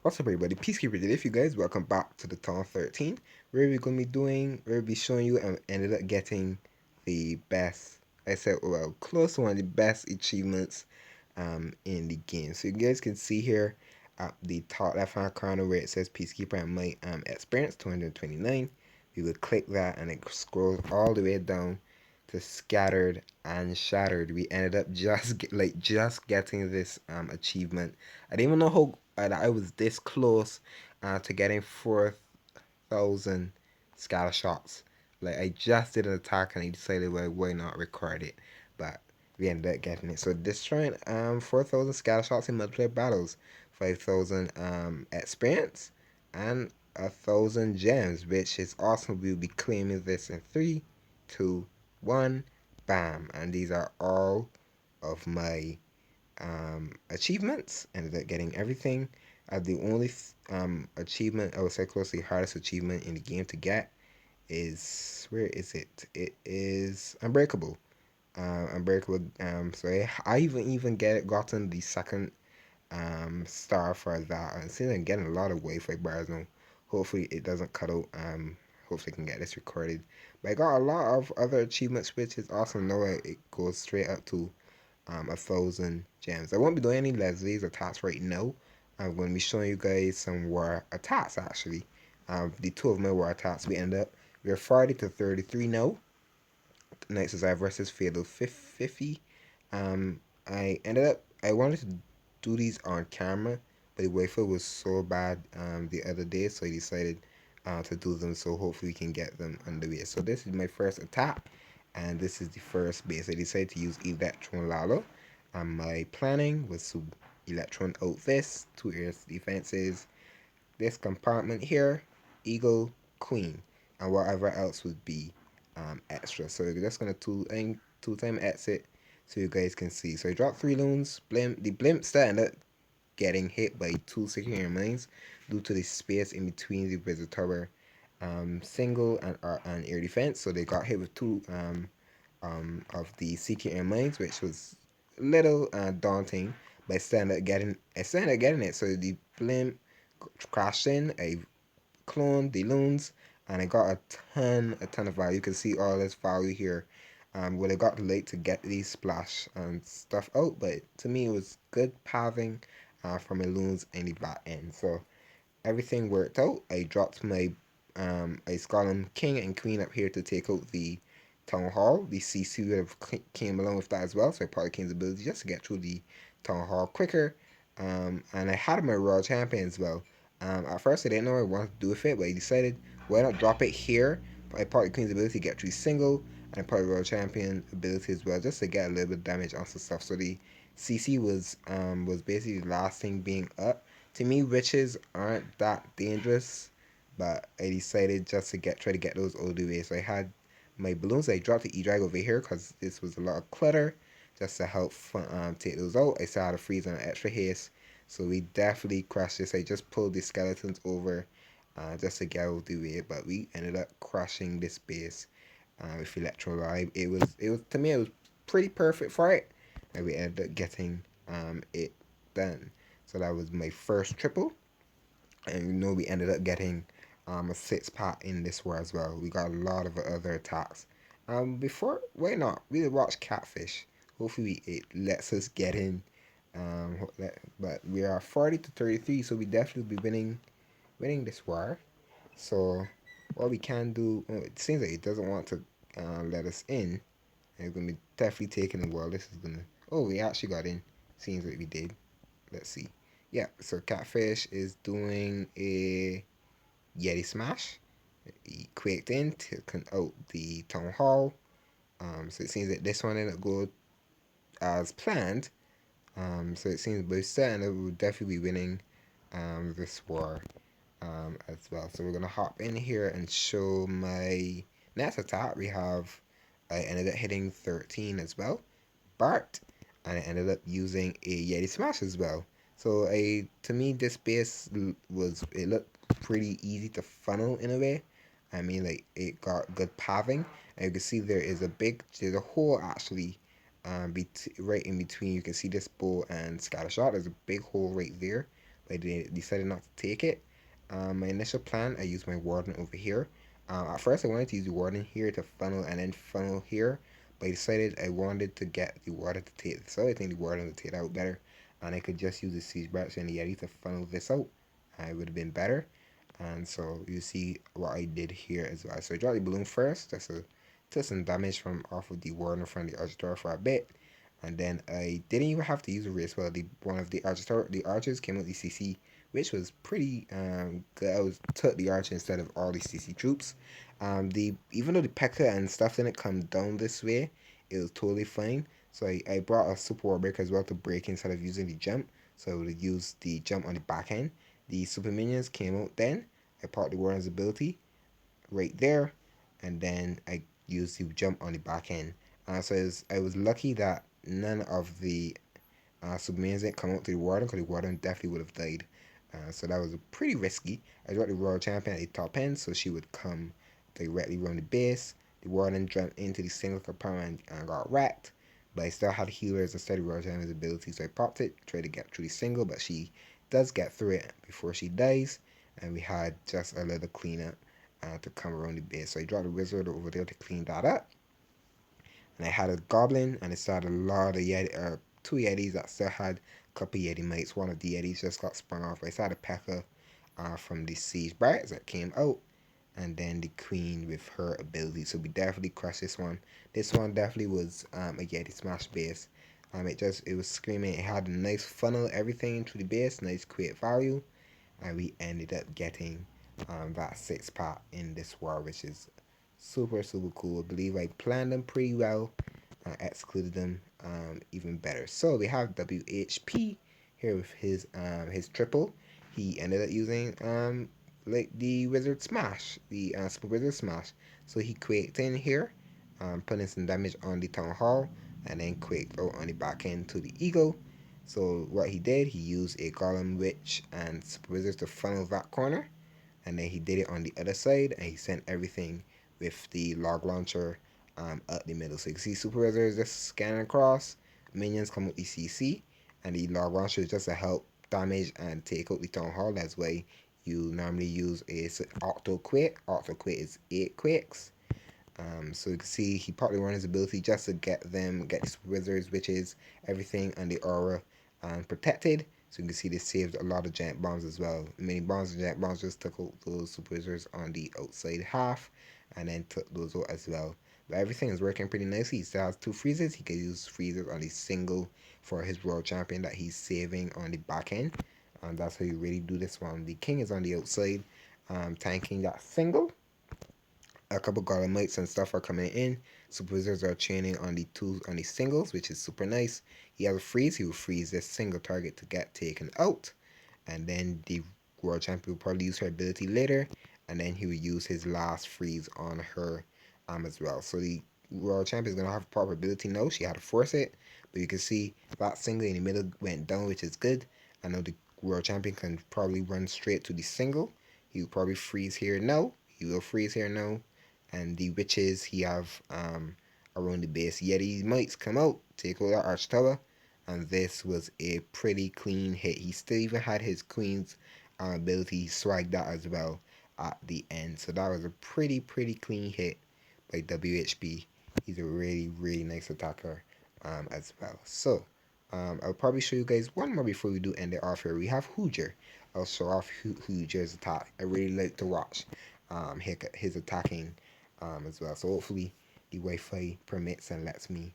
What's up, everybody? Peacekeeper did. If you guys, welcome back to the Th13, where we're gonna be doing, where we'll be showing you and ended up getting the best. I said, well, close to one of the best achievements in the game. So you guys can see here at the top left hand corner where it says Peacekeeper and my experience 229. We will click that and it scrolls all the way down to scattered and shattered. We ended up just getting this achievement. I didn't even know how I was this close to getting 4,000 scatter shots. Like I just did an attack and I decided, well, why not record it? But we ended up getting it. So destroying 4,000 scatter shots in multiplayer battles, 5,000 experience, and 1,000 gems, which is awesome. We'll be claiming this in three, two, one, bam! And these are all of my achievements. Ended up getting everything. The only achievement I would say close to the hardest achievement in the game to get is, where is it? It is Unbreakable. Unbreakable. So I even gotten the second star for that. And since I'm getting a lot of Wi-Fi bars now, hopefully it doesnn't cut out. Hopefully I can get this recorded. But I got a lot of other achievements, which is awesome. Now it goes straight up to 1,000 gems. I won't be doing any Leslie's attacks right now. I'm going to be showing you guys some war attacks actually. The two of my war attacks we end up. We're 40 to 33 now. Next is I versus Fatal 50. I wanted to do these on camera, but the Wi-Fi was so bad the other day, so I decided to do them. So hopefully we can get them underway. So this is my first attack, and this is the first base. I decided to use Electron Lalo. And my planning was to Electron out this, two air defenses, this compartment here, Eagle, Queen, and whatever else would be extra. So we're just gonna two time exit so you guys can see. So I dropped three loons. The blimps that ended up getting hit by two secondary mines due to the space in between the visitor single and air defense. So they got hit with two of the secret mines, which was a little daunting. But I still ended up getting it. So the blimp crashed in. I cloned the loons, and I got a ton of value. You can see all this value here. Well, it got late to get these splash and stuff out, but to me it was good pathing for my loons in the back end. So everything worked out. I dropped my I Scotland King and Queen up here to take out the Town Hall. The CC would have came along with that as well, so I probably King's ability just to get through the Town Hall quicker. And I had my Royal Champion as well. At first I didn't know what I wanted to do with it, but I decided why not drop it here. I probably Queen's ability to get through single, and I probably Royal Champion ability as well, just to get a little bit of damage on some stuff. So the CC was basically the last thing being up. To me, witches aren't that dangerous, but I decided just to try to get those all the way. So I had my balloons. I dropped the E-Drag over here because this was a lot of clutter, just to help take those out. I still had a freeze and an extra haste, so we definitely crushed this. I just pulled the skeletons over just to get out the way, but we ended up crushing this base with Electro Live. It was to me it was pretty perfect for it, and we ended up getting it done. So that was my first triple, and you know we ended up getting a six pack in this war as well. We got a lot of other attacks. Before why not? We watch Catfish. Hopefully it lets us get in. But we are 40 to 33, so we definitely be winning this war. So what we can do, it seems like it doesn't want to let us in. And it's gonna be definitely taking the war. This is gonna. Oh, we actually got in. Seems like we did. Let's see. Yeah, so Catfish is doing a Yeti Smash. He quaked in, taking out the Town Hall. So it seems that this one didn't go as planned. So it seems both certain that we will definitely be winning this war as well. So we're gonna hop in here and show my next attack. We have I ended up hitting 13 as well. Bart, and I ended up using a Yeti Smash as well. So to me this base it looked pretty easy to funnel in a way. I mean like it got good pathing, and you can see there's a hole actually right in between. You can see this bow and scatter shot. There's a big hole right there, but I decided not to take it. My initial plan, I used my warden over here. At first, I wanted to use the warden here to funnel and then funnel here, but I decided I wanted to get the warden to take this out. I think the warden would take out better, and I could just use the siege branch and the yeti to funnel this out. It would have been better. And so you see what I did here as well. So I dropped the balloon first, just to took some damage from off of the warden from the archer for a bit. And then I didn't even have to use a race. Well, one of the archers came with the CC, which was pretty good. I was took the archer instead of all the CC troops. The even though the P.E.K.K.A. and stuff didn't come down this way, it was totally fine. So I brought a super war breaker as well to break instead of using the jump. So I would use the jump on the back end. The super minions came out then. I popped the warden's ability right there, and then I used the jump on the back end. I was lucky that none of the submarines didn't come out to the warden, because the warden definitely would have died. So that was pretty risky. I got the royal champion at the top end, so she would come directly around the base. The warden jumped into the single compartment and got wrecked, but I still had healers instead of royal champion's ability, so I popped it, tried to get through the single, but she does get through it before she dies, and we had just a little cleanup to come around the base. So I dropped the wizard over there to clean that up, and I had a goblin, and it started a lot of two yetis that still had a couple yeti mates. One of the yetis just got sprung off. I saw the P.E.K.K.A. From the siege barracks that came out, and then the queen with her ability. So we definitely crushed this one. This one definitely was a yeti smash base. It was screaming. It had a nice funnel, everything to the base, nice create value, and we ended up getting that six part in this war, which is super cool. I believe I planned them pretty well, executed them even better. So we have WHP here with his triple. He ended up using like the wizard smash, the super wizard smash. So he quaked in here, putting some damage on the town hall, and then quaked out on the back end to the eagle. So what he did, he used a golem witch and super wizards to funnel that corner, and then he did it on the other side, and he sent everything with the log launcher up the middle. So you can see super wizards just scanning across, minions come with the CC, and the log launcher is just to help damage and take out the town hall. That's why you normally use a auto quake. Auto quake is 8 quakes. So you can see he partly run his ability just to get his wizards, witches, everything, and the aura protected. So you can see this saved a lot of giant bombs as well. Many bombs and giant bombs just took out those super wizards on the outside half, and then took those out as well. But everything is working pretty nicely. He still has 2 freezes. He can use freezes on the single for his world champion that he's saving on the back end. And that's how you really do this one. The king is on the outside, tanking that single. A couple Golemites and stuff are coming in. Super Wizards are training on the singles, which is super nice. He has a freeze. He will freeze this single target to get taken out, and then the world champion will probably use her ability later, and then he will use his last freeze on her as well. So the world champion is gonna have a proper ability now. She had to force it, but you can see that single in the middle went down, which is good. I know the world champion can probably run straight to the single. He will probably freeze here now. He will freeze here now, and the witches he have around the base. Yeti might come out, take out that arch tower, and this was a pretty clean hit. He still even had his queen's ability, he swagged that as well at the end. So that was a pretty clean hit by WHP. He's a really nice attacker as well. So I'll probably show you guys one more before we do end it off here. We have Hooger. I'll show off Hooger's attack. I really like to watch his attacking as well. So hopefully the Wi-Fi permits and lets me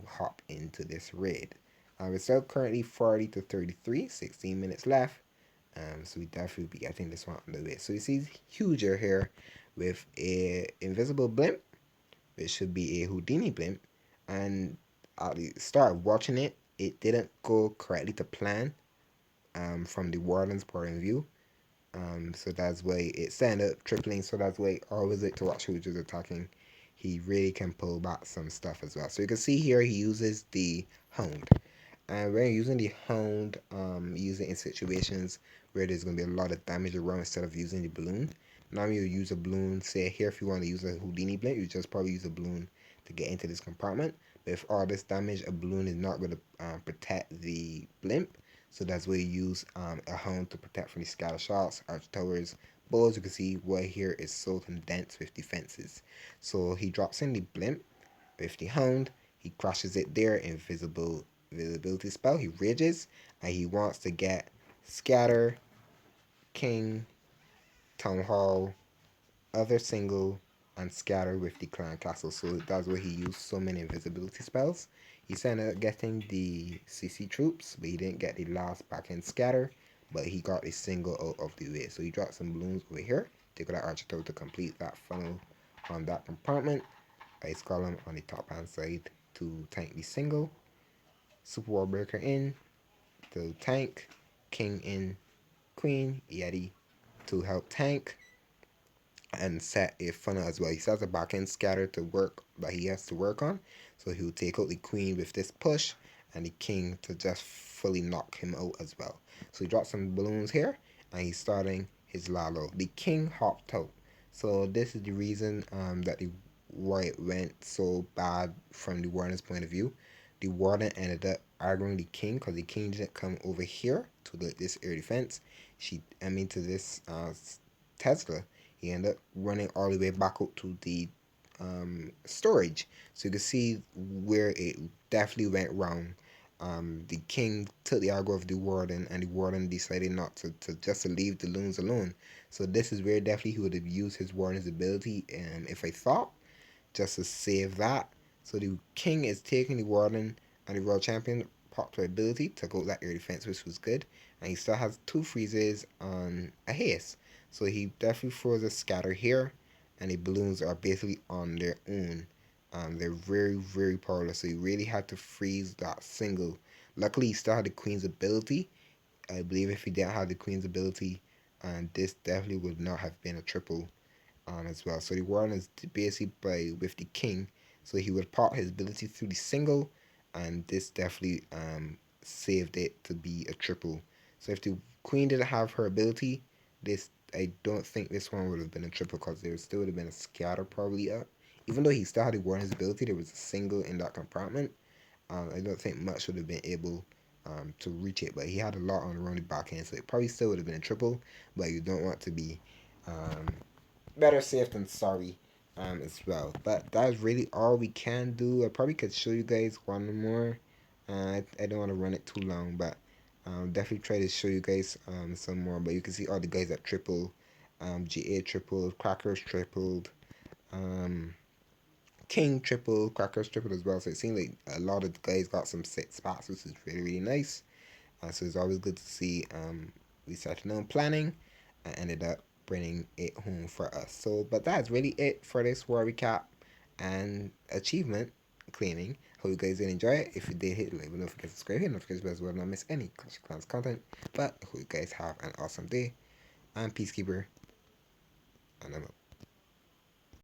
hop into this raid. It's still currently 40 to 33, 16 minutes left. So we definitely be getting this one on the way. So you see Huger here with a invisible blimp, which should be a Houdini blimp. And at the start of watching it, it didn't go correctly to plan from the warden's point of view. So that's why it stand up tripling. So that's why I always like to watch who's attacking. He really can pull back some stuff as well. So you can see here he uses the hound. And when you're using the hound, use it in situations where there's going to be a lot of damage around instead of using the balloon. Normally you use a balloon. Say here if you want to use a Houdini blimp, you just probably use a balloon to get into this compartment. But if all this damage, a balloon is not going to protect the blimp. So that's where you use a hound to protect from the scatter shots, arch towers. But as you can see, what here is so condensed with defenses. So he drops in the blimp with the hound. He crashes it there, invisibility spell. He rages and he wants to get scatter, king, town hall, other single, and scatter with the clan castle. So that's where he used so many invisibility spells. He ended up getting the CC troops, but he didn't get the last back end scatter, but he got a single out of the way. So he dropped some balloons over here. Take that archer to complete that funnel on that compartment. Ice column on the top hand side to tank the single. Super War Breaker in to tank. King in. Queen, Yeti to help tank and set a funnel as well. He sets a back end scatter to work that he has to work on. So he will take out the queen with this push and the king to just fully knock him out as well. So he drops some balloons here and he's starting his Lalo. The king hopped out. So this is the reason that the why it went so bad from the warden's point of view. The warden ended up arguing the king because the king didn't come over here to this air defense. To this Tesla, he ended up running all the way back up to the storage. So you can see where it definitely went wrong. The king took the aggro of the warden, and the warden decided not to just to leave the loons alone. So this is where definitely he would have used his warden's ability, if I thought, just to save that. So the king is taking the warden, and the royal champion popped her ability, took out that air defense, which was good. And he still has two freezes on a haste. So he definitely throws a scatter here, and the balloons are basically on their own. They're very, very powerless. So he really had to freeze that single. Luckily, he still had the queen's ability. I believe if he didn't have the queen's ability, this definitely would not have been a triple as well. So the warden is basically by with the king, so he would pop his ability through the single, and this definitely saved it to be a triple. So if the queen didn't have her ability, this I don't think this one would have been a triple because there still would have been a scatter probably up. Even though he still had the warden's ability, there was a single in that compartment. I don't think much would have been able to reach it, but he had a lot on around the back end, so it probably still would have been a triple. But you don't want to be um, better safe than sorry as well. But that's really all we can do. I probably could show you guys one more. I don't want to run it too long, but definitely try to show you guys some more. But you can see all the guys that triple, GA tripled, Crackers tripled, um, King tripled, Crackers tripled as well. So it seems like a lot of the guys got some set spots, which is really, really nice. So it's always good to see we started on planning and ended up bringing it home for us. So, but that's really it for this war recap and achievement claiming. Hope you guys did enjoy it. If you did, hit the like button, don't forget to subscribe, hit notifications bell as well, not miss any Clash of Clans content. But I hope you guys have an awesome day. I'm Peacekeeper, and I'm out.